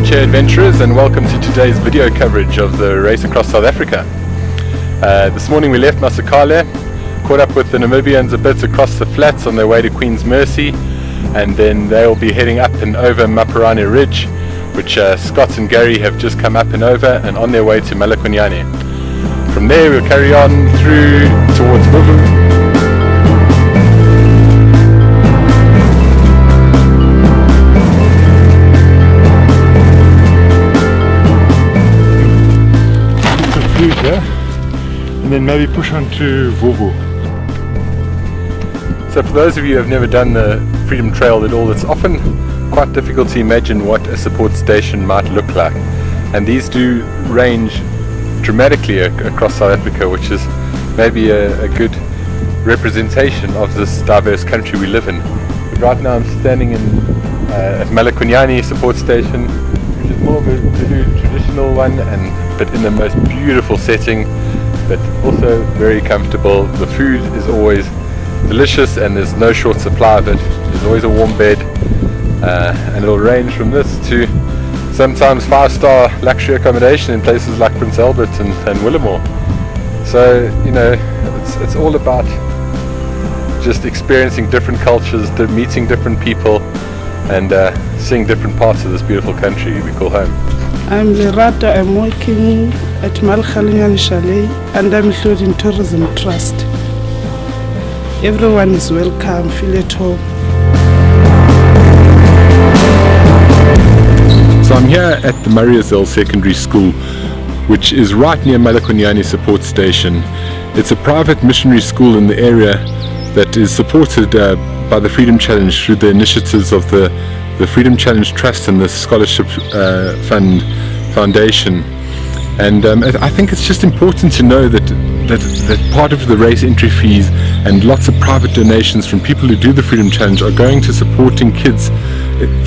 wheelchair adventurers, and welcome to today's video coverage of the race across South Africa. This morning we left Masakala, caught up with the Namibians a bit across the flats on their way to Queen's Mercy, and then they'll be heading up and over Maparane Ridge, which Scott and Gary have just come up and over, and on their way to Malakonyane. From there we'll carry on through towards Vuvu. And then maybe push on to Vuvu. So for those of you who have never done the Freedom Trail at all, it's often quite difficult to imagine what a support station might look like. And these do range dramatically across South Africa, which is maybe a good representation of this diverse country we live in. But right now I'm standing at Malakonyane support station, which is more of a Vuvu traditional one, but in the most beautiful setting, but also very comfortable. The food is always delicious and there's no short supply of it. There's always a warm bed, and it'll range from this to sometimes 5-star luxury accommodation in places like Prince Albert and Willimore. So, you know, it's all about just experiencing different cultures, meeting different people, and seeing different parts of this beautiful country we call home. I'm Lerata. I'm working at Malakonyane Chalet and I'm including Tourism Trust. Everyone is welcome, feel at home. So I'm here at the Mariazell Secondary School, which is right near Malakonyane Support Station. It's a private missionary school in the area that is supported by the Freedom Challenge through the initiatives of the Freedom Challenge Trust and the Scholarship Foundation. And I think it's just important to know that part of the race entry fees and lots of private donations from people who do the Freedom Challenge are going to supporting kids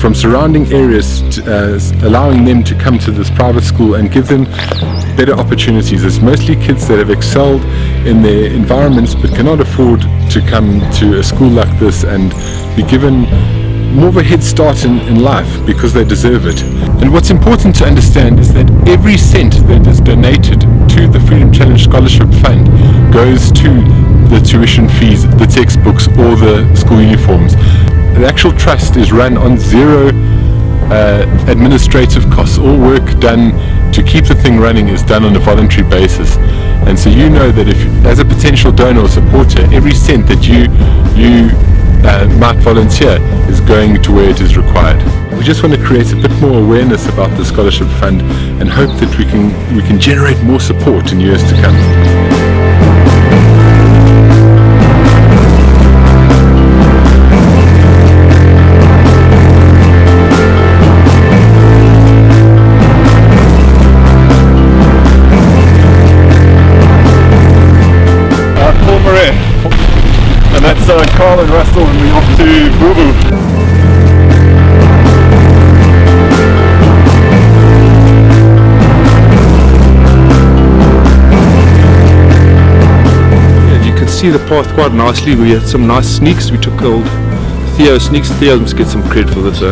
from surrounding areas, allowing them to come to this private school and give them better opportunities. It's mostly kids that have excelled in their environments but cannot afford to come to a school like this and be given more of a head start in life because they deserve it. And what's important to understand is that every cent that is donated to the Freedom Challenge Scholarship Fund goes to the tuition fees, the textbooks, or the school uniforms. The actual trust is run on zero administrative costs. All work done to keep the thing running is done on a voluntary basis. And so you know that if, as a potential donor or supporter, every cent that you might volunteer is going to where it is required. We just want to create a bit more awareness about the scholarship fund and hope that we can generate more support in years to come. And that's Carl and Russell, and we're off to Vuvu. Yeah, you can see the path quite nicely. We had some nice sneaks. We took old Theo sneaks. Theo must get some credit for this. I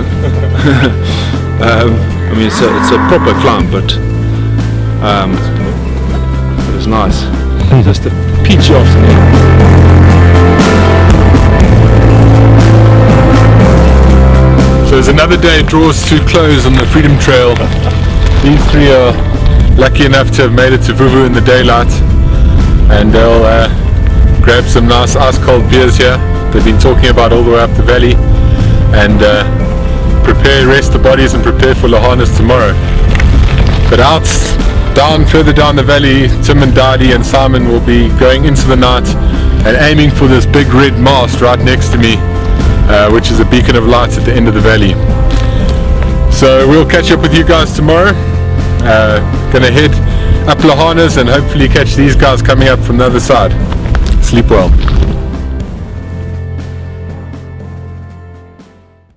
mean, it's a proper climb, but it was nice. Just a peachy afternoon. So as another day draws to close on the Freedom Trail, these three are lucky enough to have made it to Vuvu in the daylight, and they'll grab some nice ice cold beers here they've been talking about all the way up the valley, and rest the bodies and prepare for Lahanas tomorrow. But further down the valley, Tim and Dadi and Simon will be going into the night and aiming for this big red mast right next to me, which is a beacon of light at the end of the valley. So we'll catch up with you guys tomorrow. Gonna head up Lahanas and hopefully catch these guys coming up from the other side. Sleep well.